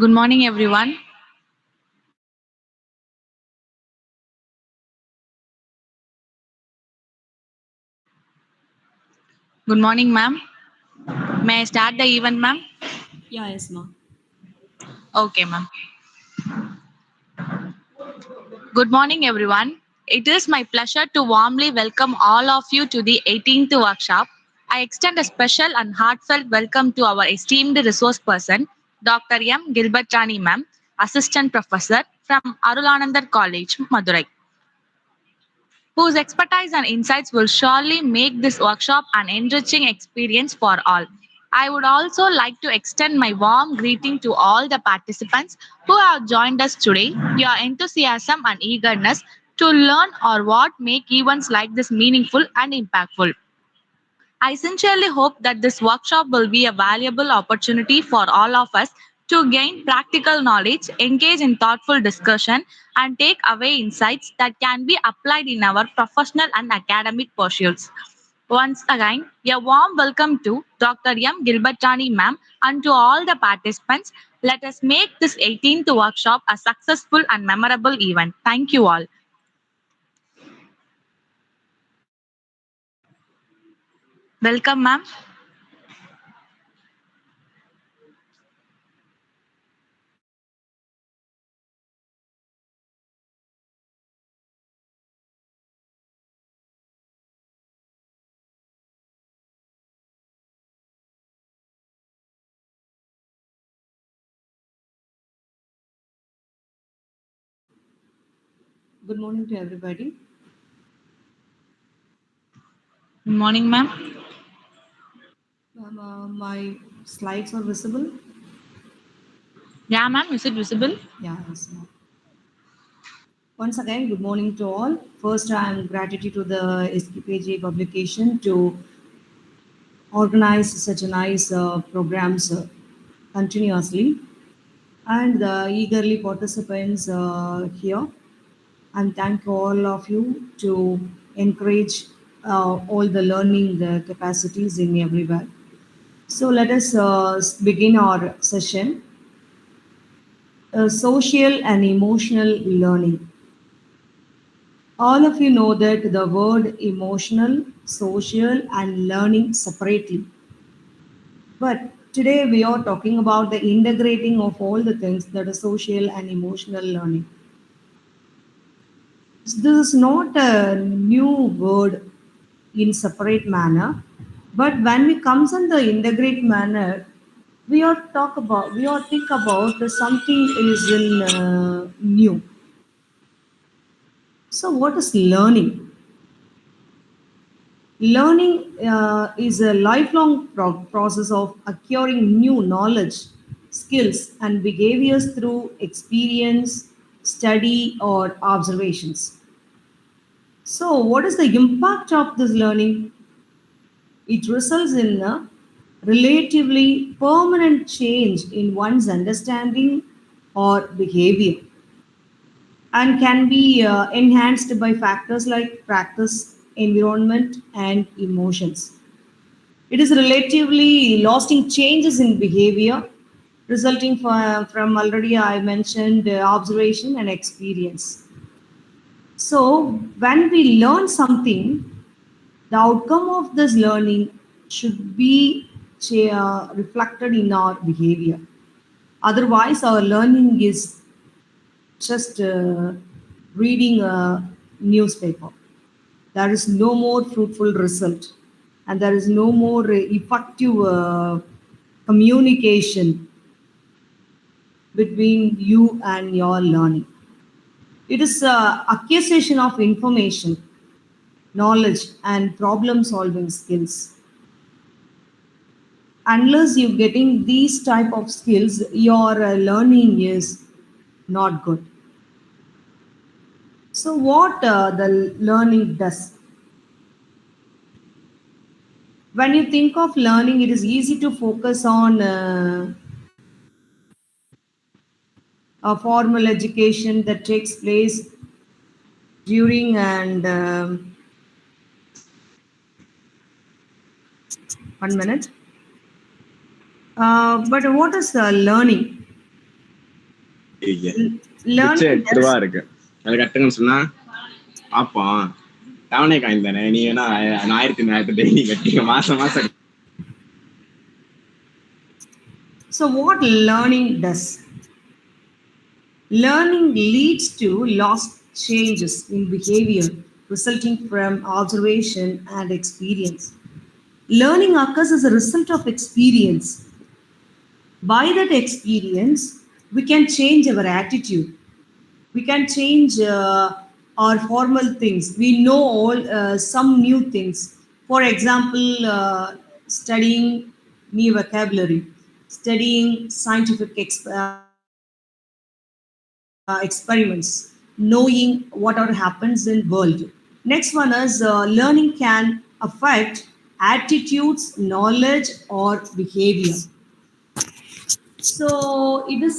Good morning, everyone. Good morning, ma'am. May I start the event, ma'am? Yeah, yes, ma. Okay, ma'am. Good morning, everyone. It is my pleasure to warmly welcome all of you to the 18th workshop. I extend a special and heartfelt welcome to our esteemed resource person, Dr.M. Gilbert Rani, ma'am, Assistant Professor from Arul Anandar College, Madurai, whose expertise and insights will surely make this workshop an enriching experience for all. I would also like to extend my warm greeting to all the participants who have joined us today. Your enthusiasm and eagerness to learn are what make events like this meaningful and impactful. I sincerely hope that this workshop will be a valuable opportunity for all of us to gain practical knowledge, engage in thoughtful discussion, and take away insights that can be applied in our professional and academic pursuits. Once again, a warm welcome to Dr. M. Gilbertani ma'am and to all the participants. Let us make this 18th workshop a successful and memorable event. Thank you all. Welcome, ma'am. Good morning to everybody. Good morning, ma'am. My slides are visible. Yeah, ma'am. Is it visible? Yeah, yes, ma'am. Once again, good morning to all. First, I am gratitude to the SKPJ publication to organize such a nice programs continuously, and the eagerly participants here. And thank all of you to encourage all the learning capacities in everywhere. So let us begin our session. Social and emotional learning. All of you know that the word emotional, social, and learning separately. But today we are talking about the integrating of all the things that are social and emotional learning. This is not a new word in separate manner, but when we comes in the integrate manner, we are think about something is in new. So what is learning? Learning is a lifelong process of acquiring new knowledge, skills, and behaviors through experience, study, or observations. So, what is the impact of this learning? It results in a relatively permanent change in one's understanding or behavior and can be enhanced by factors like practice, environment, and emotions. It is relatively lasting changes in behavior resulting from already I mentioned observation and experience. So, when we learn something, the outcome of this learning should be reflected in our behavior. Otherwise, our learning is just reading a newspaper. There is no more fruitful result, and there is no more effective communication between you and your learning. It is acquisition of information, knowledge, and problem solving skills. Unless you're getting these type of skills, your learning is not good. So what the learning does? When you think of learning, it is easy to focus on a formal education that takes place during and 1 minute. But what is learning? Learning எட்டு ரூபா does. இருக்கு, அது கட்டுங்கன்னு சொன்னா பாப்போம். டவுனே coin தானே, நீ வேணா 1,000 daily கட்டிங்க, மாசம் மாசம். So, what learning does? Learning leads to lost changes in behavior resulting from observation and experience. Learning occurs as a result of experience. By that experience, we can change our attitude. We can change our formal things. We know all some new things. For example, studying new vocabulary, studying scientific experiments, knowing what are happens in world. Next one is learning can affect attitudes, knowledge, or behavior. So it is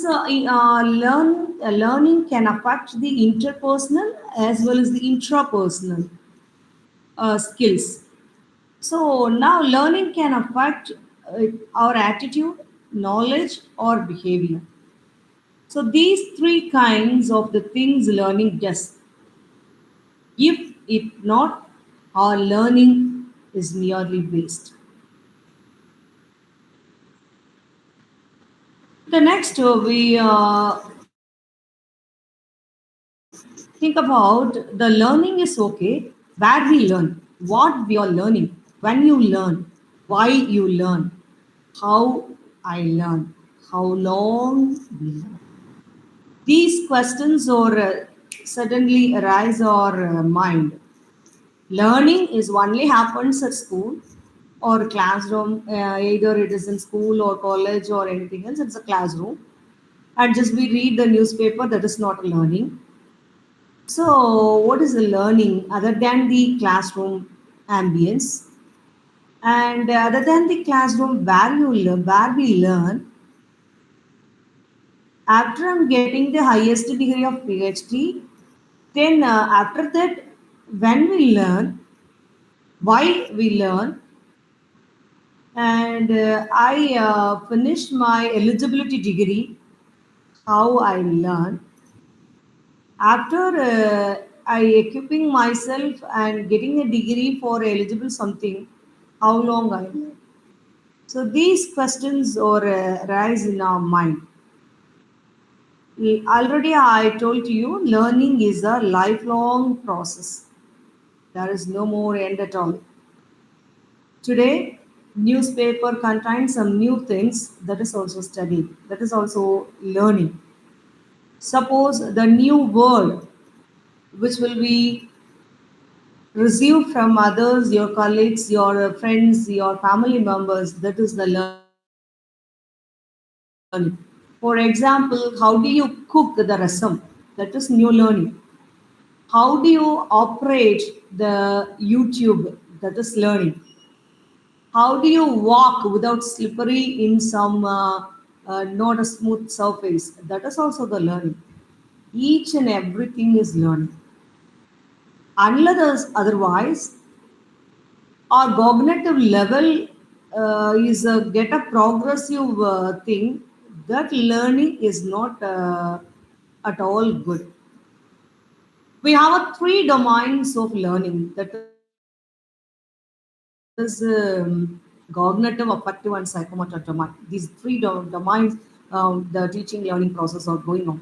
learning can affect the interpersonal as well as the intrapersonal skills. So now learning can affect our attitude, knowledge, or behavior. So these three kinds of the things learning does. If it not, our learning is merely waste. The next we think about the learning is okay, where we learn, what we are learning, when you learn, why you learn, how I learn, how long we learn. These questions or suddenly arise our mind. Learning is only happens at school or classroom, either it is in school or college or anything else, it's a classroom. And just we read the newspaper, that is not learning. So, what is the learning other than the classroom ambience? And other than the classroom where you learn, where we learn, after I'm getting the highest degree of PhD, then after that, when we learn, why we learn, and I finished my eligibility degree, how I learn, after I equipping myself and getting a degree for eligible something, how long I learn. So these questions or rise in our mind. Already I told you, learning is a lifelong process. There is no more end at all. Today, newspaper contains some new things, that is also studying. That is also learning. Suppose the new word which will be received from others, your colleagues, your friends, your family members, that is the learning. For example, how do you cook the rasam? That is new learning. How do you operate the YouTube? That is learning. How do you walk without slippery in some not a smooth surface? That is also the learning. Each and everything is learning. Unless otherwise, our cognitive level is get a progressive thing. That learning is not at all good. We have three domains of learning. That is cognitive, affective, and psychomotor domain. These three domains, the teaching learning process are going on.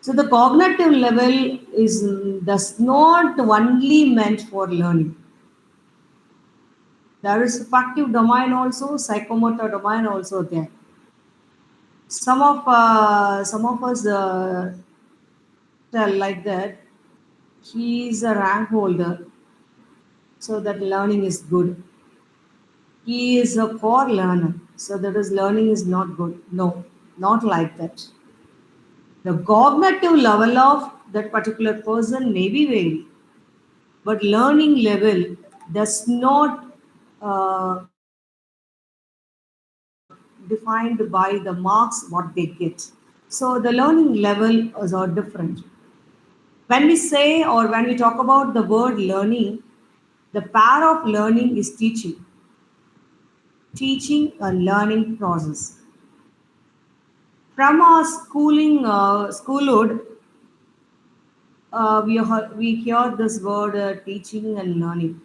So the cognitive level is does not only meant for learning. There is affective domain also, psychomotor domain also there. Some of us tell like that he is a rank holder, so that learning is good. He is a poor learner, so that is learning is not good. No, not like that. The cognitive level of that particular person may be vary, but learning level does not defined by the marks what they get. So the learning level is all different. When we say or when we talk about the word learning, the pair of learning is teaching and learning process. From our schoolhood, we hear this word teaching and learning.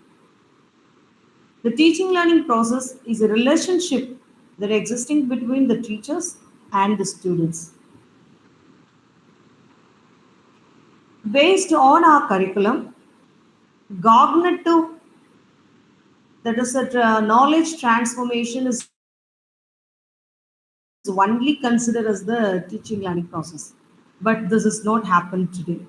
The teaching learning process is a relationship that existing between the teachers and the students. Based on our curriculum, cognitive, that is, that knowledge transformation is only considered as the teaching learning process. But this is not happened today.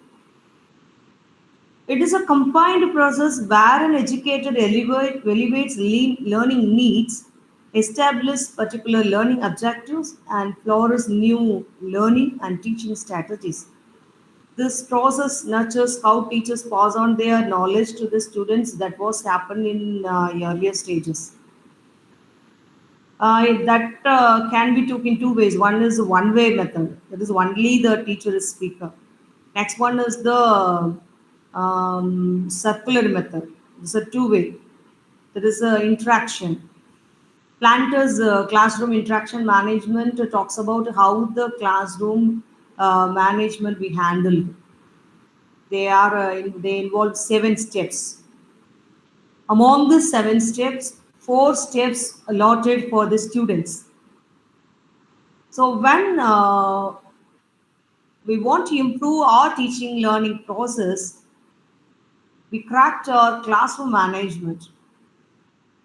It is a combined process where an educator elevates learning needs, establishes particular learning objectives, and flourishes new learning and teaching strategies. This process nurtures how teachers pass on their knowledge to the students that was happened in earlier stages. That can be took in two ways. One is a one-way method. That is only the teacher is speaker. Next one is the circular method. It's a two-way. There is a interaction. Planter's classroom interaction management talks about how the classroom management we handle. They involve 7 steps. Among the 7 steps, 4 steps allotted for the students. So when we want to improve our teaching learning process, we cracked our classroom management.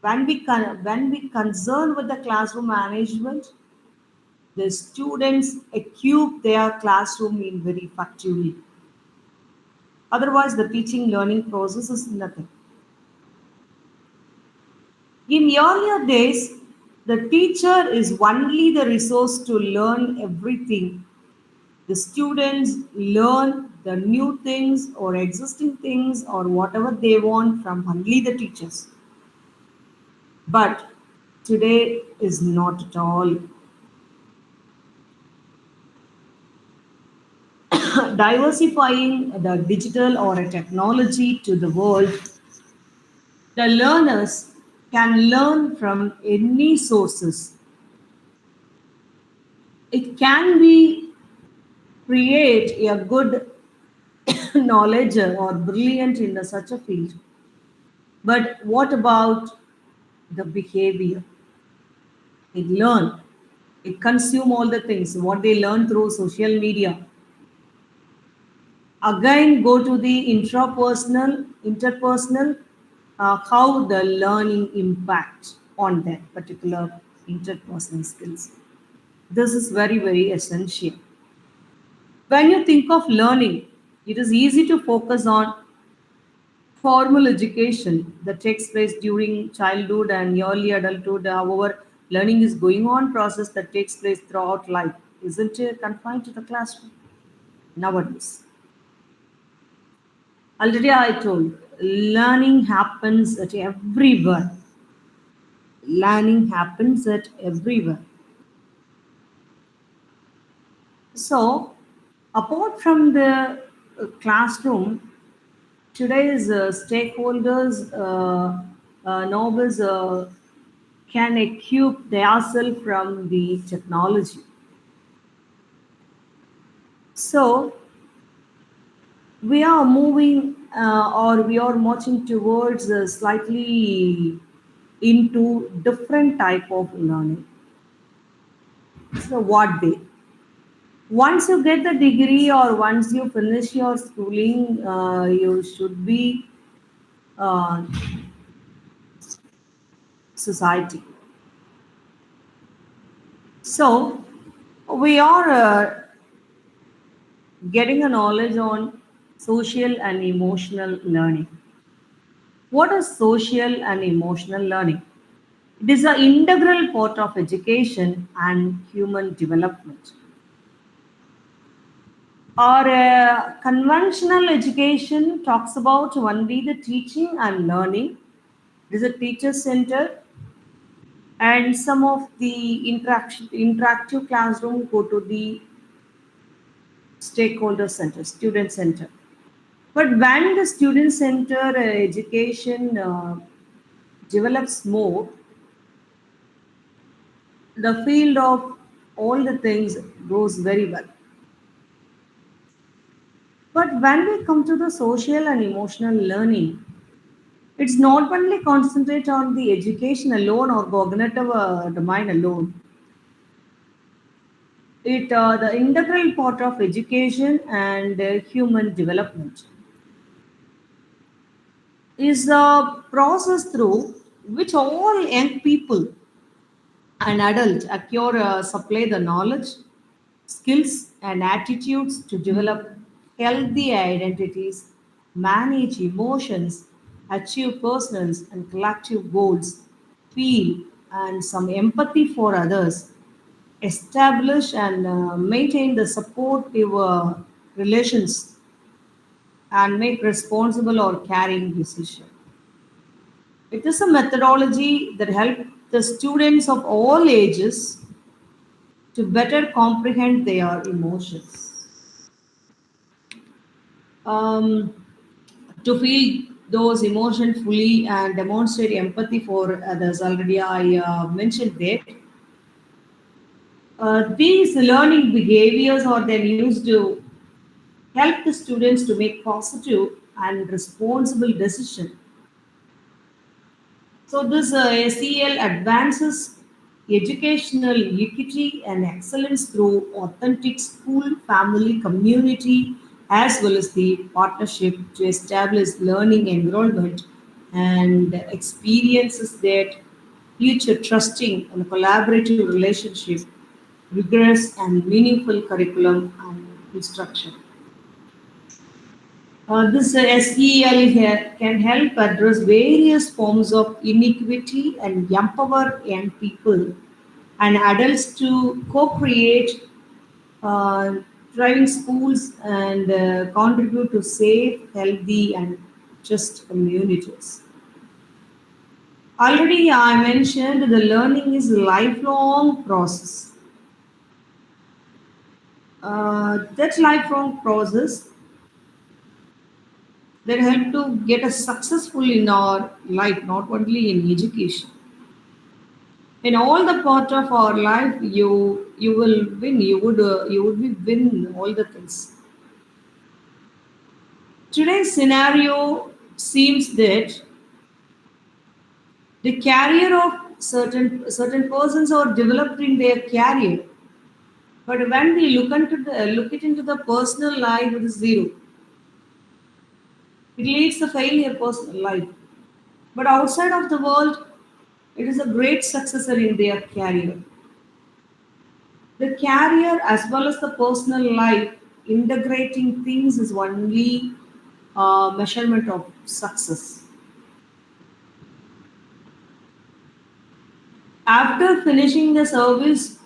When we concern with the classroom management, the students equip their classroom in very effectively. Otherwise, the teaching learning process is nothing. In earlier days, the teacher is only the resource to learn everything. The students learn the new things or existing things or whatever they want from only the teachers. But today is not at all. Diversifying the digital or a technology to the world, the learners can learn from any sources. It can be create a good knowledge or brilliant in such a field. But what about the behavior? It learn, it consume all the things what they learn through social media. Again, go to the interpersonal, how the learning impact on that particular interpersonal skills. This is very, very essential. When you think of learning, it is easy to focus on formal education that takes place during childhood and early adulthood. However, learning is going on process that takes place throughout life. Isn't it confined to the classroom nowadays? Already I told, learning happens at everywhere. Learning happens at everywhere. So, apart from the classroom, today's stakeholders, novice can equip themselves from the technology. So, we are moving or we are marching towards slightly into different type of learning. So, what they? Once you get the degree or once you finish your schooling, you should be uh, society. So we are getting a knowledge on social and emotional learning. What is social and emotional learning? It is an integral part of education and human development. Our conventional education talks about only the teaching and learning. It is a teacher centered, and some of the interactive classroom go to the stakeholder center, student center. But when the student center education develops more, the field of all the things goes very well. But when we come to the social and emotional learning, it's not only concentrate on the education alone or cognitive domain alone. It the integral part of education and human development is a process through which all young people and adults acquire supply the knowledge, skills, and attitudes to develop healthy identities, manage emotions, achieve personal and collective goals, feel and some empathy for others, establish and maintain the supportive relations, and make responsible or caring decisions. It is a methodology that helps the students of all ages to better comprehend their emotions, um, to feel those emotions fully and demonstrate empathy for others. Already I mentioned that. These learning behaviors are then used to help the students to make positive and responsible decisions. So this SEL advances educational equity and excellence through authentic school, family, community, as well as the partnership to establish learning environment and experiences that future trusting and collaborative relationship, rigorous and meaningful curriculum and instruction. This SEL can help address various forms of inequity and empower young people and adults to co-create uh, thriving schools and contribute to safe, healthy, and just communities. Already, I mentioned the learning is a lifelong process. That lifelong process that help to get us successful in our life, not only in education. In all the part of our life, you will win. You would be win all the things. Today's scenario seems that the career of certain persons are developing their career, but when we look it into the personal life, it is zero. It leads to failure personal life. But outside of the world, it is a great successor in their career. The career as well as the personal life, integrating things is only measurement of success. After finishing the service,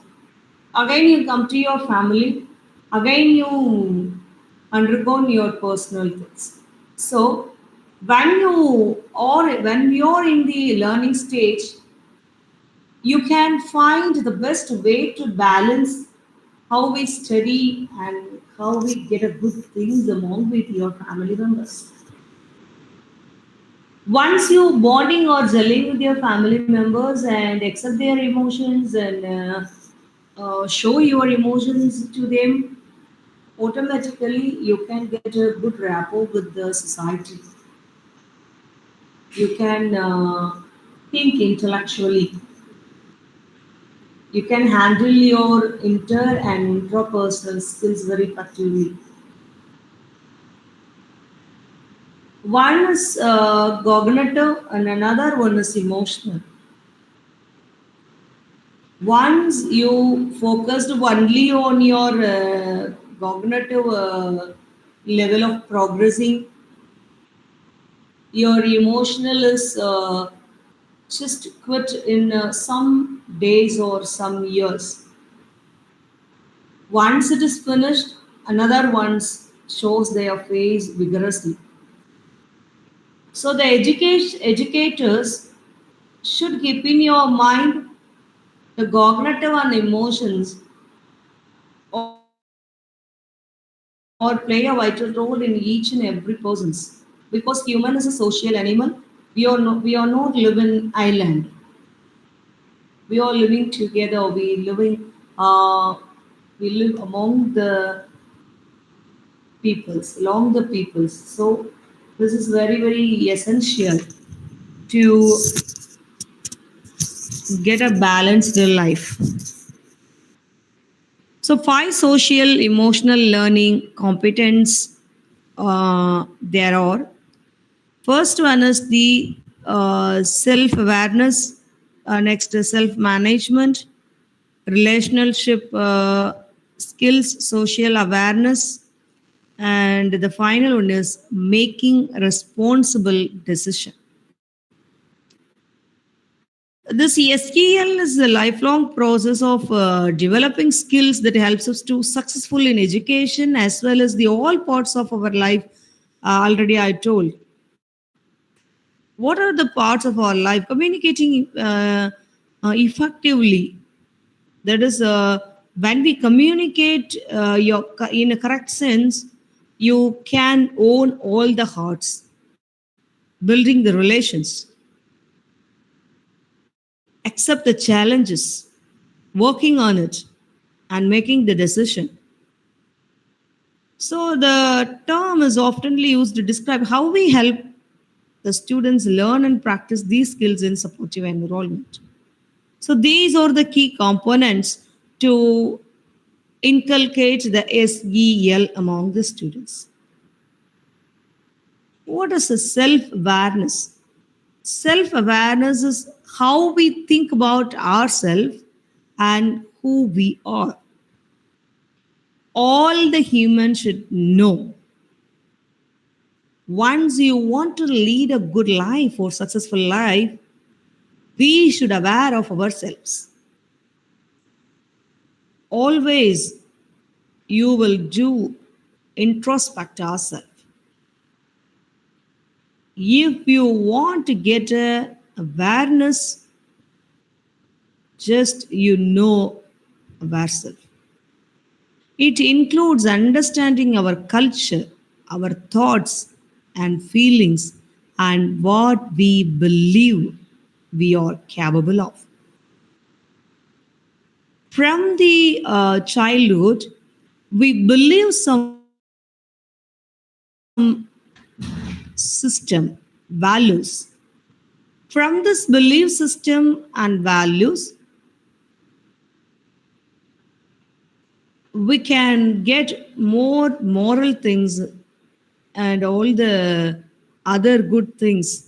again you come to your family, again you undergo your personal things. So when you're in the learning stage, you can find the best way to balance how we study and how we get a good things among with your family members. Once you bonding or gelling with your family members and accept their emotions and show your emotions to them, automatically you can get a good rapport with the society. You can think intellectually. You can handle your inter and intrapersonal skills very effectively. One is cognitive and another one is emotional. Once you focused only on your cognitive level of progressing, your emotional is just quit in some days or some years. Once it is finished, another one shows their face vigorously. So the educators should keep in your mind the cognitive and emotions or play a vital role in each and every person's because human is a social animal. We are not live in island. We are living together. We living Uh, we live among the peoples, along the peoples. So this is very, very essential to get a balanced life. So five social emotional learning competence there are. First one is the self awareness. Next is self management, relationship skills, social awareness, and the final one is making responsible decision. This SEL is a lifelong process of developing skills that helps us to successful in education as well as the all parts of our life. Already I told. What are the parts of our life? Communicating effectively. That is, when we communicate in a correct sense, you can own all the hearts, building the relations, accept the challenges, working on it, and making the decision. So the term is often used to describe how we help the students learn and practice these skills in supportive environment. So these are the key components to inculcate the SEL among the students. What is a self-awareness? Self-awareness is how we think about ourselves and who we are. All the humans should know. Once you want to lead a good life or successful life, we should aware of ourselves. Always you will do introspect ourselves. If you want to get a awareness, just you know ourselves. It includes understanding our culture, our thoughts and feelings, and what we believe we are capable of. From the childhood, we believe some system, values. From this belief system and values, we can get more moral things and all the other good things.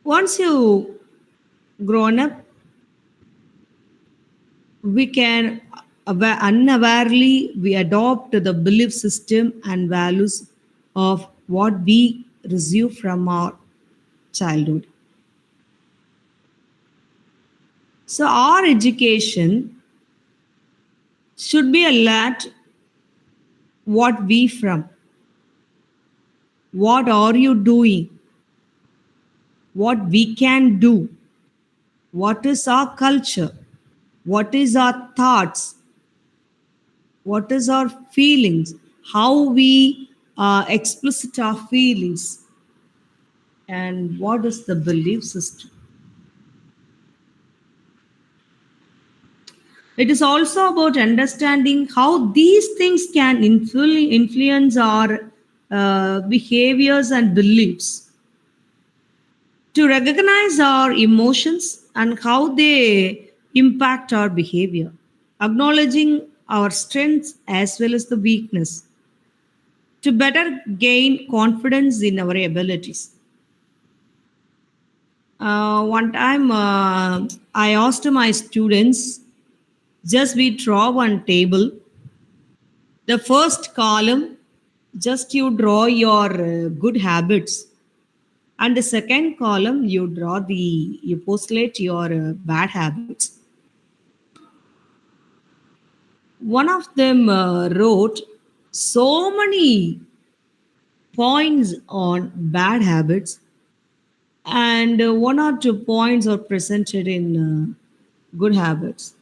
Once you grown up, we can unawarely we adopt the belief system and values of what we receive from our childhood. So our education should be a lot what we from, what are you doing, what we can do, what is our culture, what is our thoughts, what is our feelings, how we explicit our feelings, and what is the belief system. It is also about understanding how these things can influence our behaviors and beliefs, to recognize our emotions and how they impact our behavior, acknowledging our strengths as well as the weakness, to better gain confidence in our abilities. One time I asked my students, just we draw one table. The first column, just you draw your good habits. And the second column, you postulate your bad habits. One of them wrote so many points on bad habits, and one or two points are presented in good habits.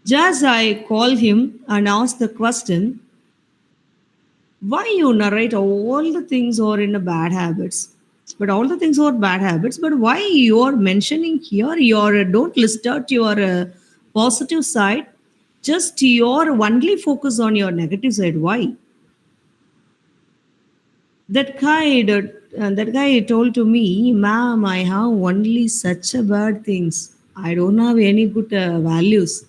Just I called him and asked the question, why you narrate all the things are in the bad habits? But all the things are bad habits. But why you are mentioning here? Your don't list out your positive side. Just your only focus on your negative side. Why? That guy told to me, "Ma'am, I have only such a bad things. I don't have any good values.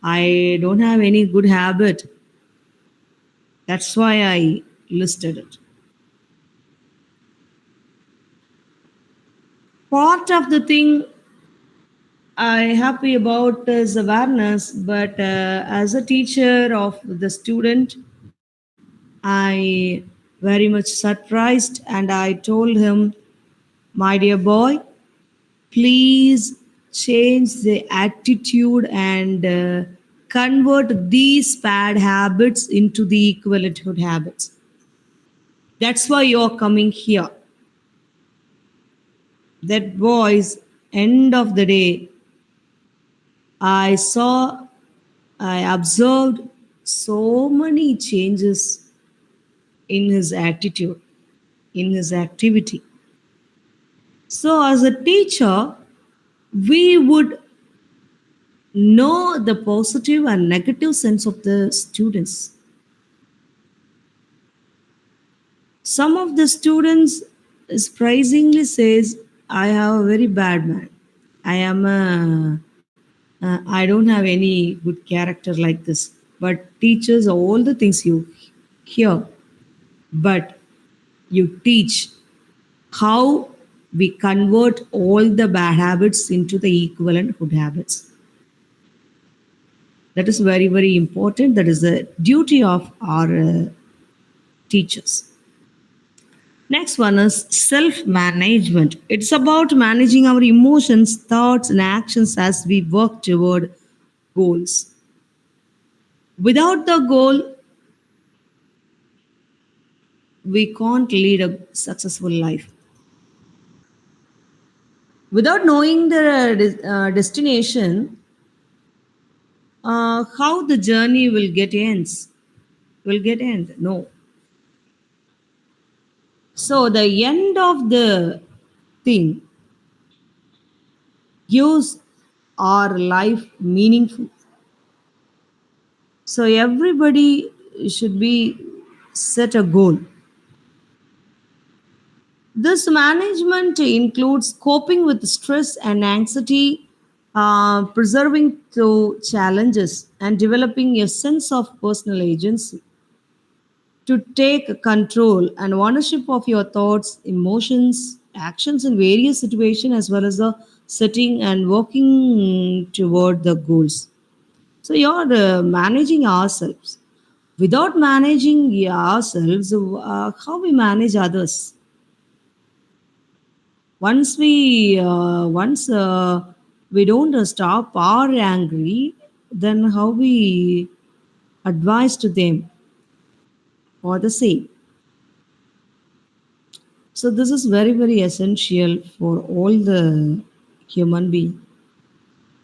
I don't have any good habit. That's why I listed it." Part of the thing I happy about is awareness, but as a teacher of the student, I very much surprised and I told him, "My dear boy, please change the attitude and convert these bad habits into the equivalent good habits. That's why you're coming here." That boy's end of the day, I saw, I observed so many changes in his attitude, in his activity. So, as a teacher, we would know the positive and negative sense of the students. Some of the students surprisingly says, "I have a very bad man. I don't have any good character like this." But teachers all the things you hear, but you teach how we convert all the bad habits into the equivalent good habits. That is very, very important. That is the duty of our teachers. Next one is self management. It's about managing our emotions, thoughts, and actions as we work toward goals. Without the goal, we can't lead a successful life. Without knowing the destination, how the journey will get end. No. So the end of the thing gives our life meaningful. So everybody should be set a goal. This management includes coping with stress and anxiety, preserving through challenges, and developing a sense of personal agency to take control and ownership of your thoughts, emotions, actions in various situations, as well as the setting and working toward the goals. So you're managing ourselves. Without managing ourselves, how we manage others? Once we don't stop our angry, then how we advise to them for the same. So this is very, very essential for all the human being.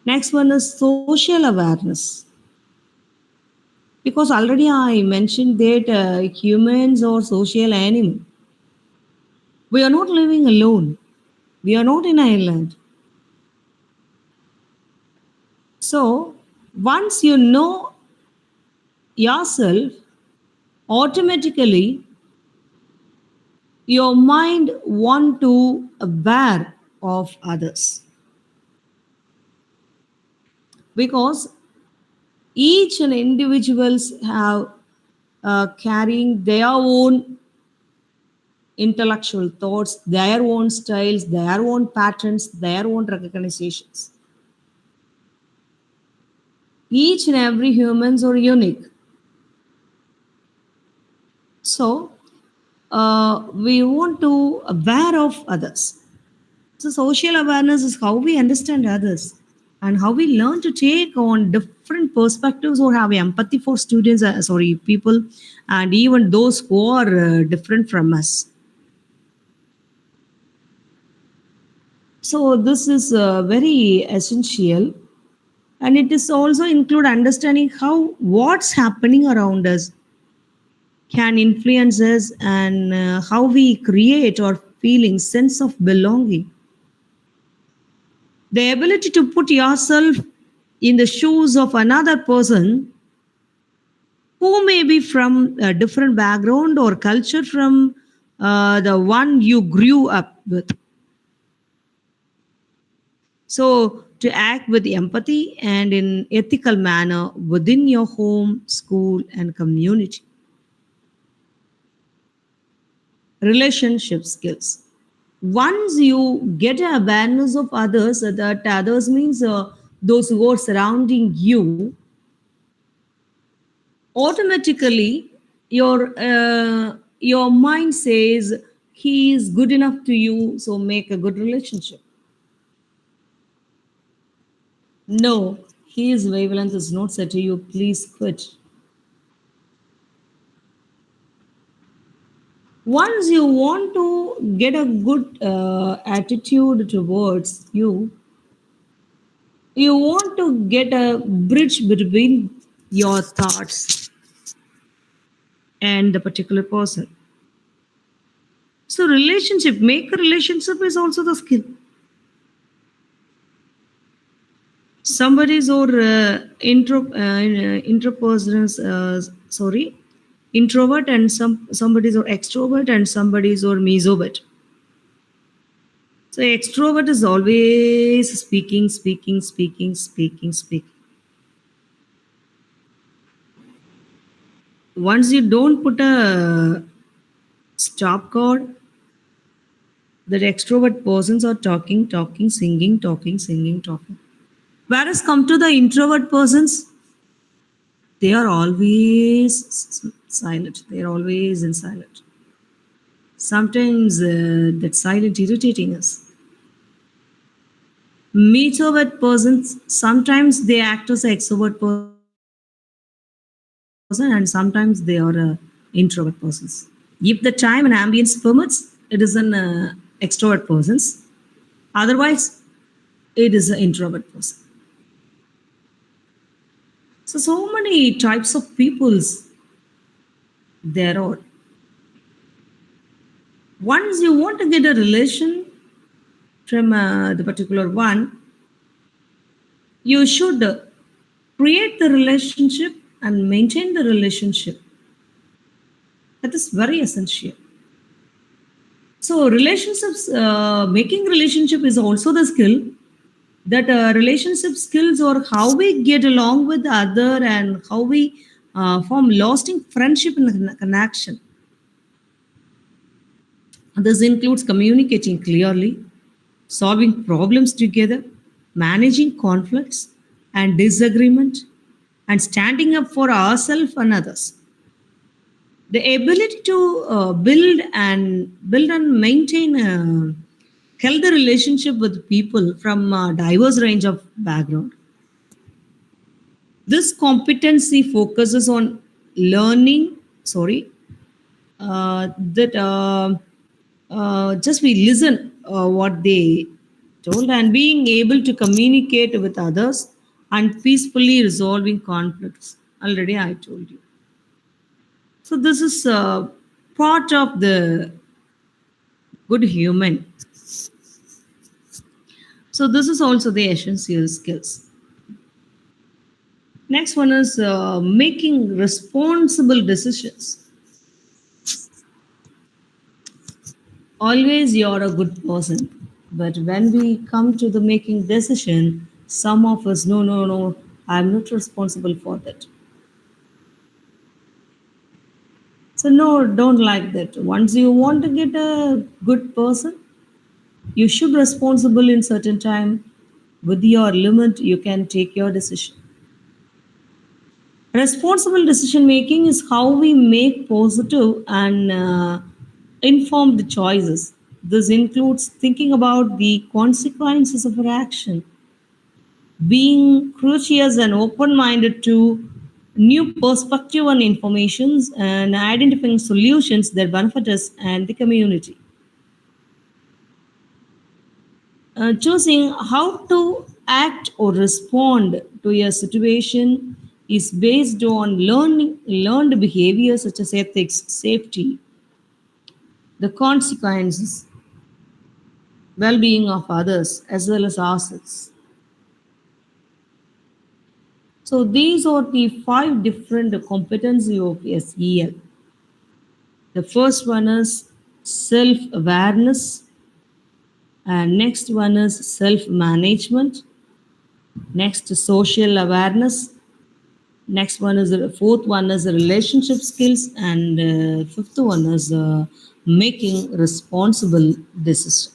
Next one is social awareness. Because already I mentioned that humans are social animal. We are not living alone. We are not in island. So once you know yourself, automatically your mind want to aware of others, because each and individuals have carrying their own intellectual thoughts, their own styles, their own patterns, their own recognitions. Each and every humans are unique. So we want to aware of others. So social awareness is how we understand others and how we learn to take on different perspectives or have empathy for students, people, and even those who are different from us. So this is very essential, and it is also include understanding how what's happening around us can influence us and how we create or feeling, sense of belonging. The ability to put yourself in the shoes of another person who may be from a different background or culture from the one you grew up with. So, to act with empathy and in ethical manner within your home, school, and community. Relationship skills. Once you get an awareness of others, that others means those who are surrounding you, automatically your mind says he is good enough to you, so make a good relationship. No, his wavelength is not set to you, please quit. Once you want to get a good attitude towards you, you want to get a bridge between your thoughts and the particular person. So relationship, make a relationship is also the skill. Somebody's or intropersonal, sorry, introvert, and somebody's or extrovert, and somebody's or mesovert. So extrovert is always speaking, speaking, speaking, speaking, speaking. Once you don't put a stop code, that extrovert persons are talking, talking, singing, talking, singing, talking. Whereas come to the introvert persons, they are always silent. They are always in silent. Sometimes that silent irritating us. Metrovert persons, sometimes they act as an extrovert person and sometimes they are introvert persons. If the time and ambience permits, it is an extrovert persons. Otherwise, it is an introvert person. So many types of peoples there are. Once you want to get a relation from the particular one, you should create the relationship and maintain the relationship. That is very essential. So relationships, making relationship is also the skill. That relationship skills or how we get along with the other and how we form lasting friendship and connection. This includes communicating clearly, solving problems together, managing conflicts and disagreement, and standing up for ourselves and others. The ability to build and maintain a healthy relationship with people from a diverse range of background. This competency focuses on learning. Sorry, that just we listen what they told and being able to communicate with others and peacefully resolving conflicts. Already I told you. So this is part of the good human. So this is also the essential skills. Next one is making responsible decisions. Always you're a good person, but when we come to the making decision, some of us no, I'm not responsible for that. So no, don't like that. Once you want to get a good person, you should responsible in certain time. With your limit, you can take your decision. Responsible decision making is how we make positive and informed choices. This includes thinking about the consequences of our action, being curious and open minded to new perspective and informations, and identifying solutions that benefit us and the community. Choosing how to act or respond to a situation is based on learned behaviors such as ethics, safety, the consequences. well-being of others as well as ourselves. So these are the five different competency of SEL. The first one is self-awareness, and next one is self-management, next social awareness, next one is fourth one is relationship skills, and fifth one is making responsible decision.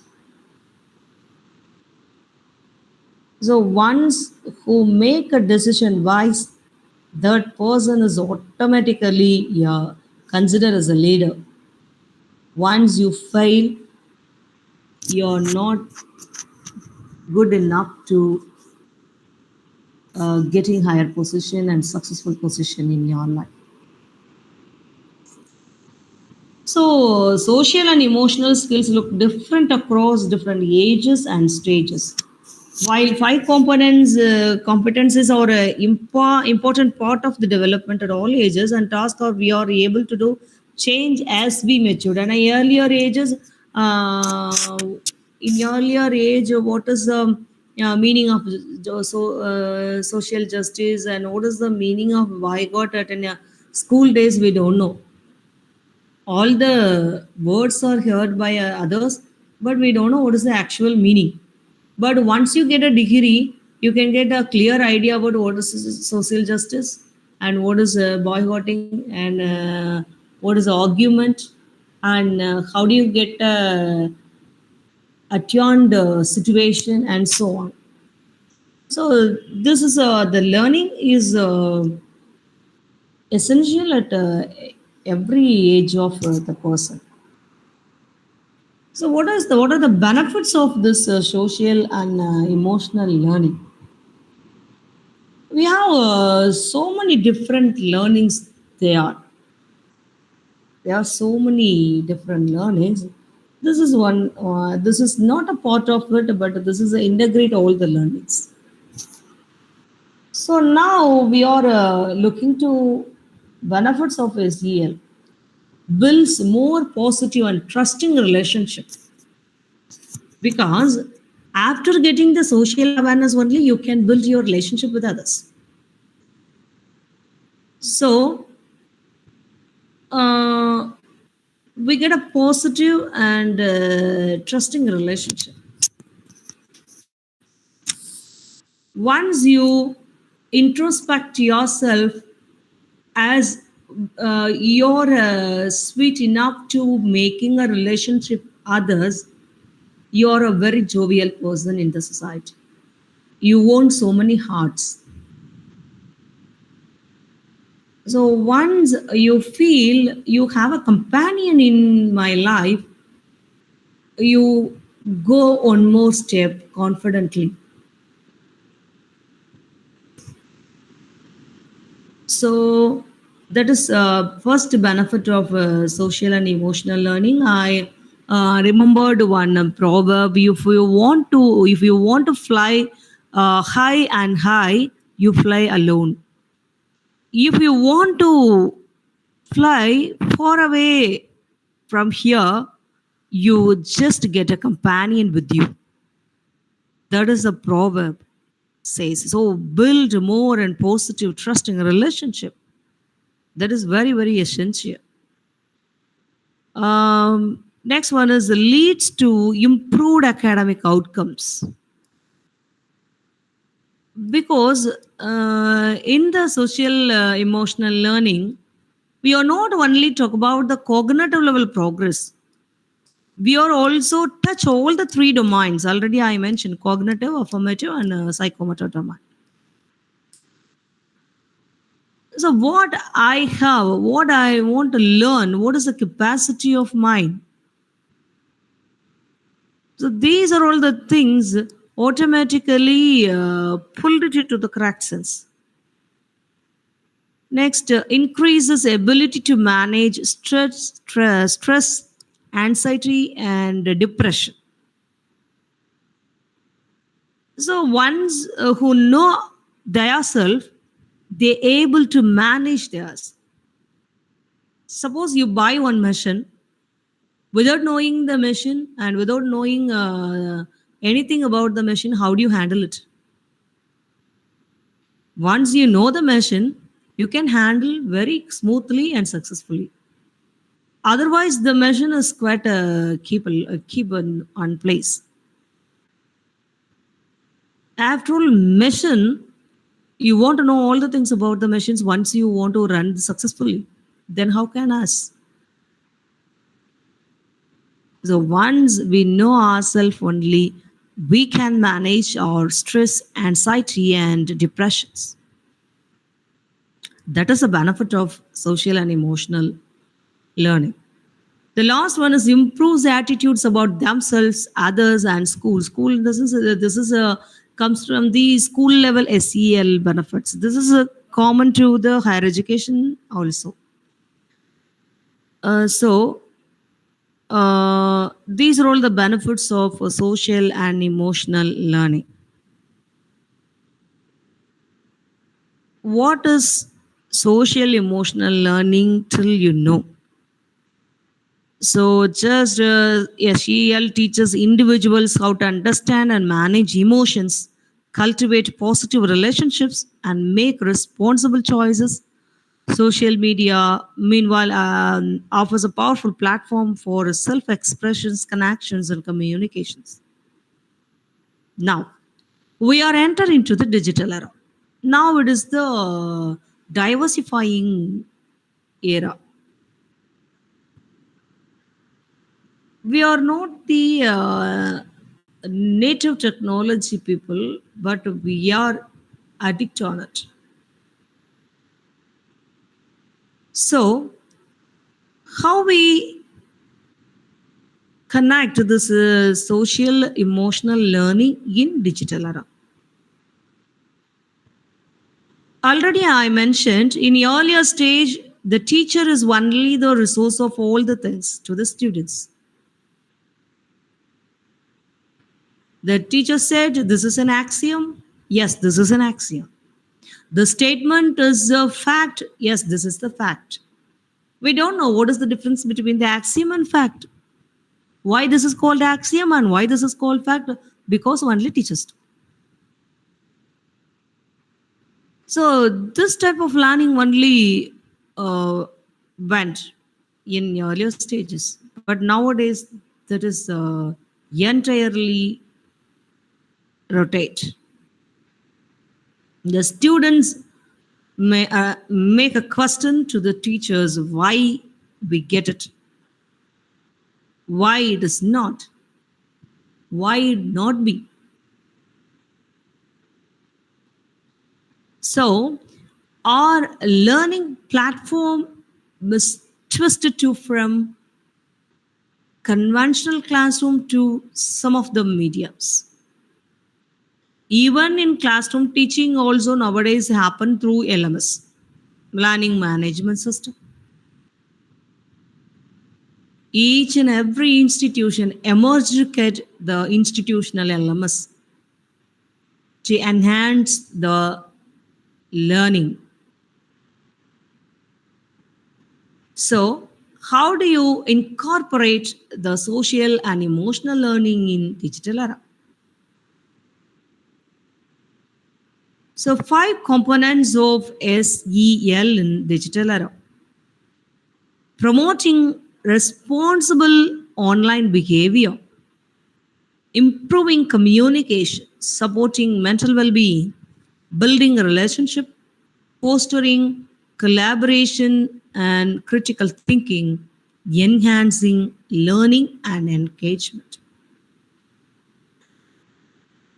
So once who make a decision wise, that person is automatically considered as a leader. Once you fail, you're not good enough to getting higher position and successful position in your life. So social and emotional skills look different across different ages and stages. While five components competences are an important part of the development at all ages, and tasks are we are able to do change as we mature. And in earlier ages, in earlier age, what is the meaning of social justice, and what is the meaning of why got at in school days? We don't know. All the words are heard by others, but we don't know what is the actual meaning. But once you get a degree, you can get a clear idea about what is social justice and what is boycotting, and what is argument, and how do you get a turned situation, and so on. So this is the learning is essential at every age of the person. So what are the benefits of this social and emotional learning? We have so many different learnings there. There are so many different learnings. This is one. This is not a part of it, but this is a integrate all the learnings. So now we are looking to benefits of SEL builds more positive and trusting relationship, because after getting the social awareness only you can build your relationship with others. So uh, we get a positive and trusting relationship. Once you introspect yourself as you're sweet enough to making a relationship others, you're a very jovial person in the society. You want so many hearts. So once you feel you have a companion in my life, you go one more step confidently. So that is first benefit of social and emotional learning. I remembered one proverb: if you want to fly high and high, you fly alone. If you want to fly far away from here, you just get a companion with you. That is a proverb says. So build more and positive, trusting relationship. That is very, very essential. Next one is leads to improved academic outcomes, because in the social emotional learning, we are not only talk about the cognitive level progress. We are also touch all the three domains. Already I mentioned cognitive, affirmative, and psychomotor domain. So what I have, what I want to learn, what is the capacity of mind? So these are all the things automatically pulled it to the correct sense. Next, increases ability to manage stress, anxiety, and depression. So ones who know themselves, they able to manage theirs. Suppose you buy one machine, Without knowing the machine and without knowing anything about the machine, how do you handle it? Once you know the machine, you can handle very smoothly and successfully. Otherwise, the machine is quite keep on place. After all, machine, you want to know all the things about the machines once you want to run successfully. Then how can us? So once we know ourselves only, we can manage our stress, anxiety, and depressions. That is a benefit of social and emotional learning. The last one is improves attitudes about themselves, others, and school. School. This is a comes from the school level SEL benefits. This is a common to the higher education also. These are all the benefits of social and emotional learning. What is social emotional learning till you know? So, just SEL teaches individuals how to understand and manage emotions, cultivate positive relationships, and make responsible choices. Social media, meanwhile, offers a powerful platform for self expressions, connections, and communications. Now, we are entering into the digital era. Now it is the diversifying era. We are not the native technology people, but we are addict on it. So, how we connect this social emotional learning in digital era? Already I mentioned in the earlier stage, the teacher is only the resource of all the things to the students. The teacher said, this is an axiom. Yes, this is an axiom. The statement is a fact. Yes, this is the fact. We don't know what is the difference between the axiom and fact. Why this is called axiom and why this is called fact? Because only teachers do. So this type of learning only uh, went in earlier stages, but nowadays that is entirely rotate. The students may make a question to the teachers why we get it, why it is not, why it not be. So our learning platform was twisted to from conventional classroom to some of the mediums. Even in classroom teaching also nowadays happen through LMS, learning management system. Each and every institution emerged to get the institutional LMS to enhance the learning. So, how do you incorporate the social and emotional learning in digital era? So, five components of SEL in digital era: promoting responsible online behavior, improving communication, supporting mental well-being, building a relationship, fostering collaboration and critical thinking, enhancing learning and engagement.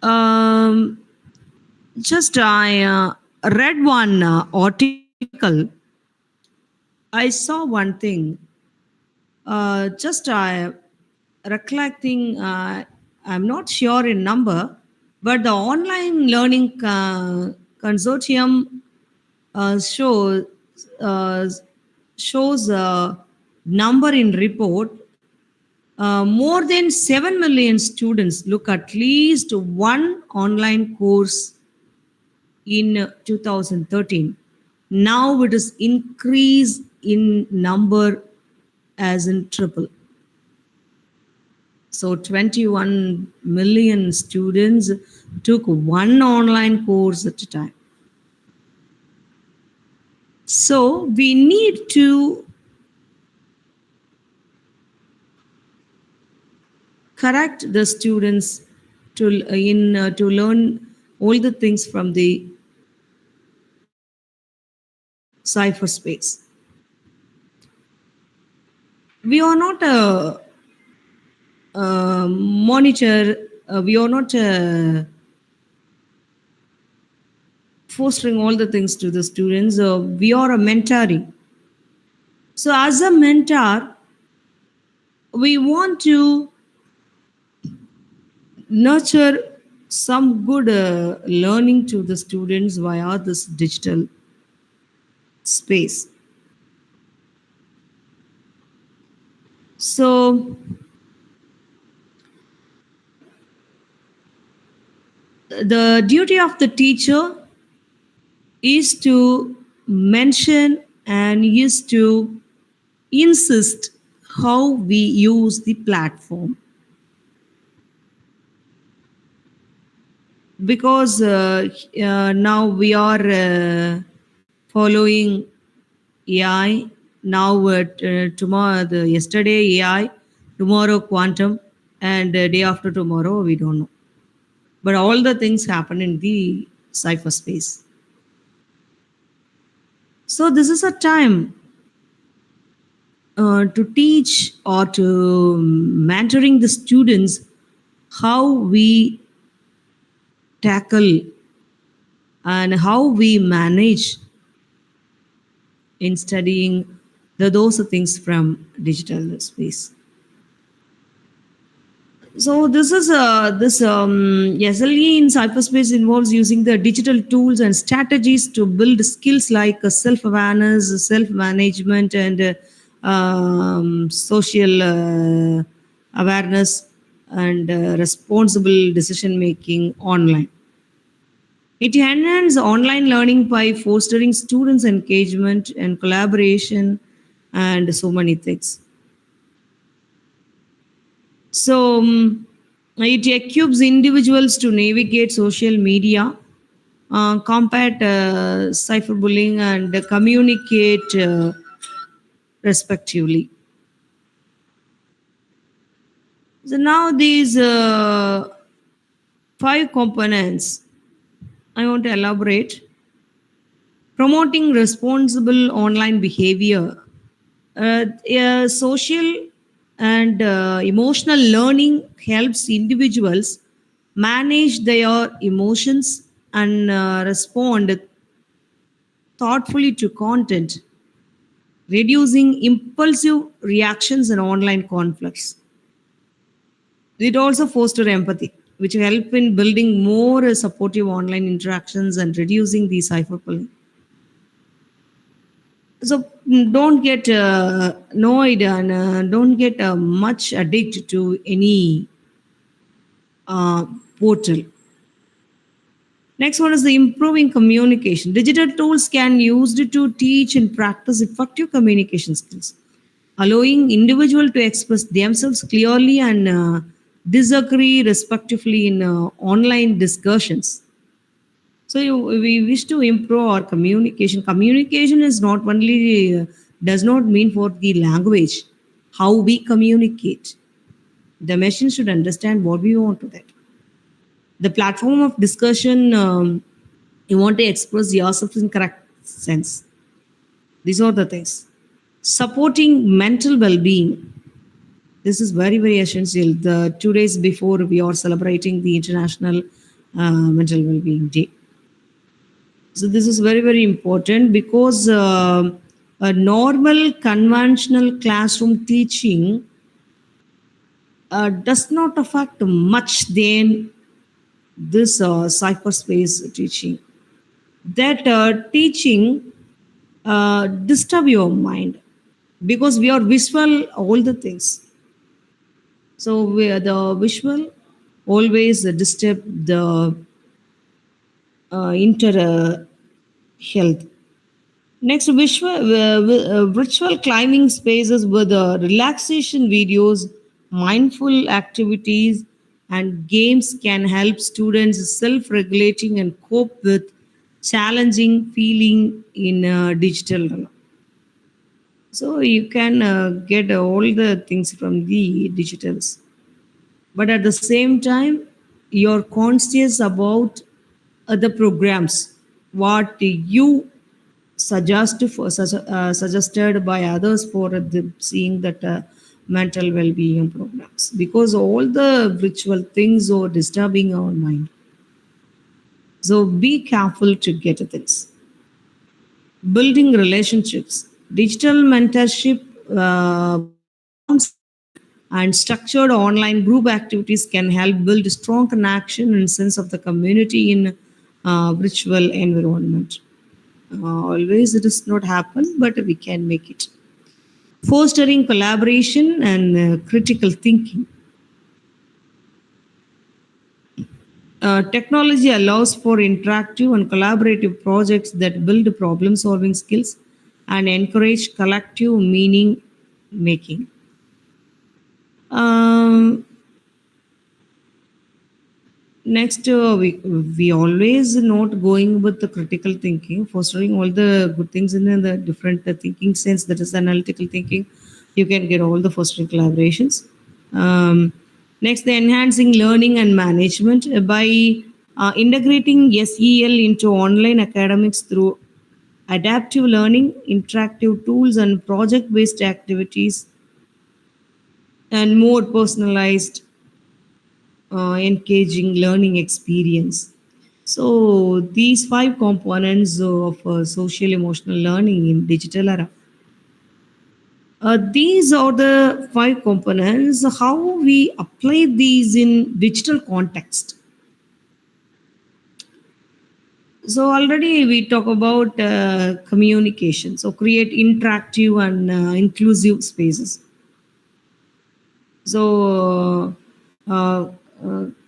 Um, just I read one article. I saw one thing. Just recollecting. I'm not sure in number, but the online learning consortium show uh, shows a number in report. More than 7 million students look at least one online course in 2013. Now it is increased in number as in triple. So 21 million students took one online course at a time. So we need to correct the students to learn all the things from the cyberspace. We are not a monitor. We are not fostering all the things to the students. We are a mentoring. So as a mentor, we want to nurture some good learning to the students via this digital space. So the duty of the teacher is to mention and is to insist how we use the platform, because now we are following AI. Now tomorrow, yesterday AI, tomorrow quantum, and day after tomorrow we don't know. But all the things happen in the cyberspace. So this is a time to teach or to mentoring the students how we tackle and how we manage in studying those things from digital space. So this SLE in cyberspace involves using the digital tools and strategies to build skills like self-awareness, self-management, and social awareness and responsible decision making online. It enhances online learning by fostering students' engagement and collaboration and so many things. So it equips individuals to navigate social media, combat cyberbullying, and communicate respectively. So now these five components I want to elaborate. Promoting responsible online behavior, social and emotional learning helps individuals manage their emotions and respond thoughtfully to content, reducing impulsive reactions and online conflicts. It also fosters empathy, which help in building more supportive online interactions and reducing the cyberbullying. So don't get annoyed and don't get much addicted to any uh, portal. Next one is the improving communication. Digital tools can be used to teach and practice effective communication skills, allowing individual to express themselves clearly and disagree respectively in online discussions. So we wish to improve our communication. Communication is not only does not mean for the language, how we communicate. The machine should understand what we want to that. The platform of discussion, you want to express yourself in correct sense. These are the things. Supporting mental well-being. This is very, very essential. The 2 days before we are celebrating the International Mental Well-being Day. So this is very, very important because a normal conventional classroom teaching does not affect much than this cyberspace teaching. That teaching disturb your mind because we are visual all the things. So the visual always disturb the inter health. Next, virtual climbing spaces with relaxation videos Mindful activities and games can help students self-regulating and cope with challenging feeling in digital realm. So you can get all the things from the digitals, but at the same time, you're conscious about other programs, what you suggested by others for seeing that mental well-being programs, because all the virtual things are disturbing our mind. So be careful to get things. Building relationships, digital mentorship programs and structured online group activities can help build strong connection and sense of the community in virtual environment. Always it does not happen, but we can make it. Fostering collaboration and critical thinking. Technology allows for interactive and collaborative projects that build problem solving skills and encourage collective meaning making. Um, Next, we always not going with the critical thinking, fostering all the good things in the different thinking sense, that is analytical thinking. You can get all the fostering collaborations. Um, Next, the enhancing learning and management by integrating SEL into online academics through adaptive learning, interactive tools, and project based activities, and more personalized engaging learning experience. So these five components of social emotional learning in digital era. These are the five components. How we apply these in digital context. So already we talk about communication. So create interactive and inclusive spaces. So,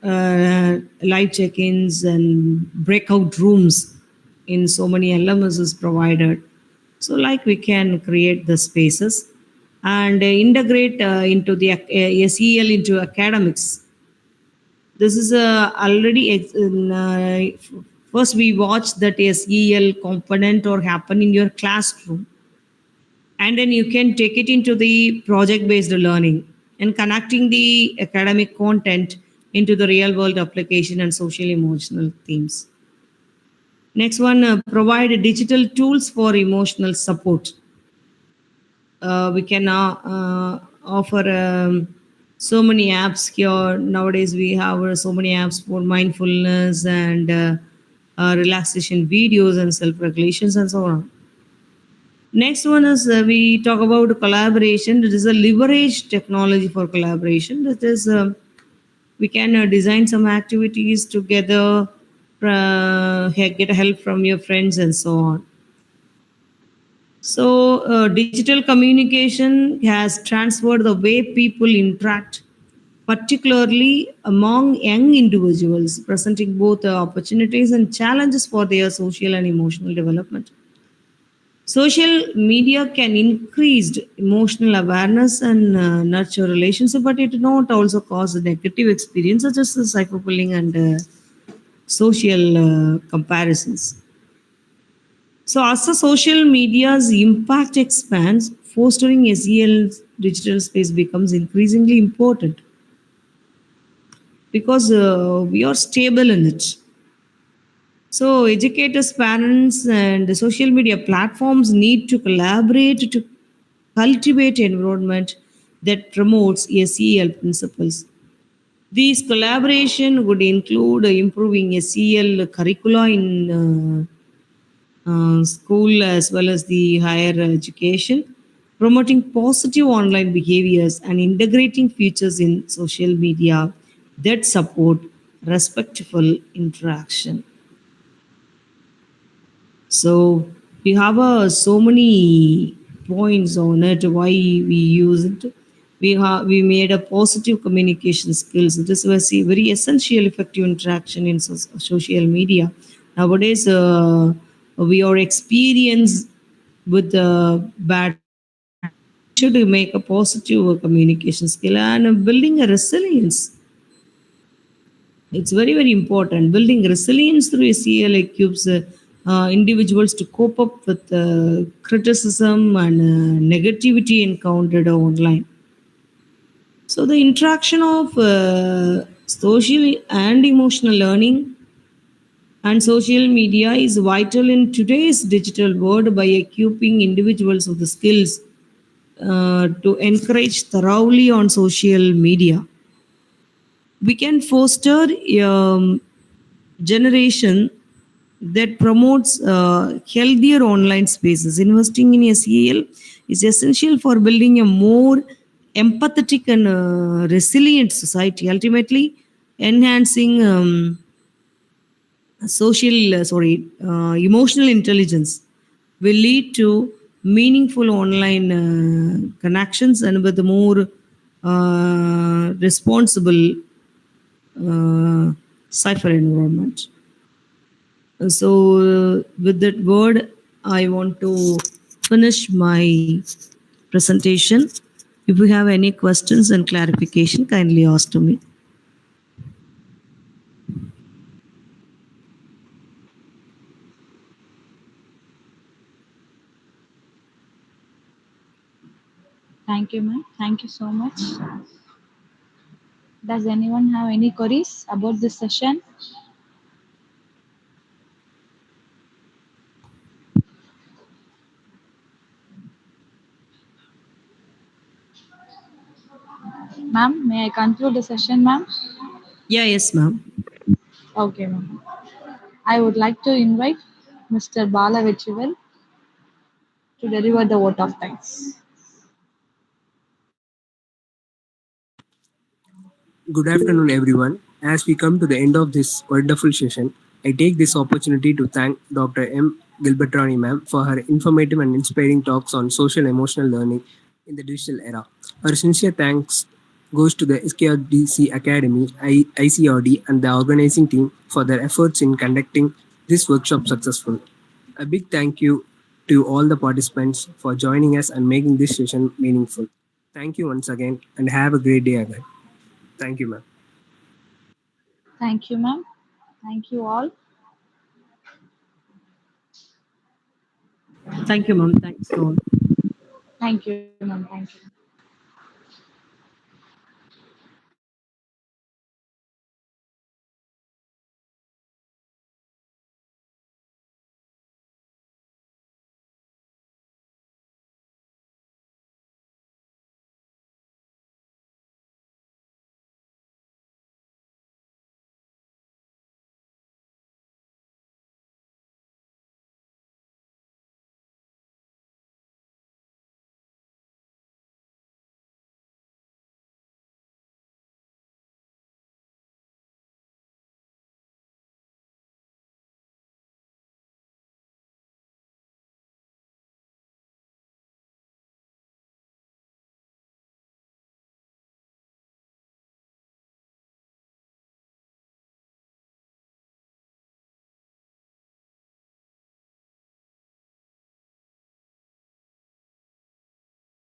live check-ins and breakout rooms in so many LMS is provided. So, like we can create the spaces and integrate into the SEL into academics. This is already first we watch that SEL component or happen in your classroom, and then you can take it into the project based learning and connecting the academic content into the real world application and social emotional themes. Next one, provide digital tools for emotional support. We can offer so many apps here nowadays. We have so many apps for mindfulness and relaxation videos and self regulations and so on. Next one is we talk about collaboration. It is a leverage technology for collaboration. That is, we can design some activities together, get help from your friends and so on. So, digital communication has transferred the way people interact, particularly among young individuals, presenting both opportunities and challenges for their social and emotional development. Social media can increase emotional awareness and nurture relationship, but it not also cause negative experiences such as cyberbullying and social comparisons. So, as the social media's impact expands, fostering SEL digital space becomes increasingly important because we are stable in it. So, educators, parents, and the social media platforms need to collaborate to cultivate environment that promotes SEL principles. These collaboration would include improving SEL curricula in school as well as the higher education, promoting positive online behaviors, and integrating features in social media that support respectful interaction. So we have so many points on it why we use it. We made a positive communication skills. This was a very essential effective interaction in social media. Nowadays, we are experienced with the bad should make a positive communication skill and building a resilience. It's very, very important. Building resilience through SEL equips individuals to cope up with criticism and negativity encountered online. So, the interaction of social and emotional learning and social media is vital in today's digital world by equipping individuals with the skills to encourage thoroughly on social media. We can foster a generation that promotes healthier online spaces. Investing in SEL is essential for building a more empathetic and resilient society, ultimately enhancing emotional intelligence will lead to meaningful online connections and with a more responsible cipher environment. With that word, I want to finish my presentation. If you have any questions and clarification, kindly ask to me. Thank you, ma'am. Thank you so much. Does anyone have any queries about this session? Ma'am, may I conclude the session, ma'am? Yeah, yes, ma'am. Okay, ma'am. I would like to invite Mr. Bala Vechivel to deliver the vote of thanks. Good afternoon, everyone. As we come to the end of this wonderful session, I take this opportunity to thank Dr. M. Gilbert Rani ma'am for her informative and inspiring talks on social emotional learning in the digital era. Her sincere thanks goes to the SKRDC Academy, ICRD, and the organizing team for their efforts in conducting this workshop successful. A big thank you to all the participants for joining us and making this session meaningful. Thank you once again and have a great day ahead. Thank you, ma'am. Thank you, ma'am. Thank you all. Thank you, ma'am. Thanks to all. Thank you, ma'am. Thank you.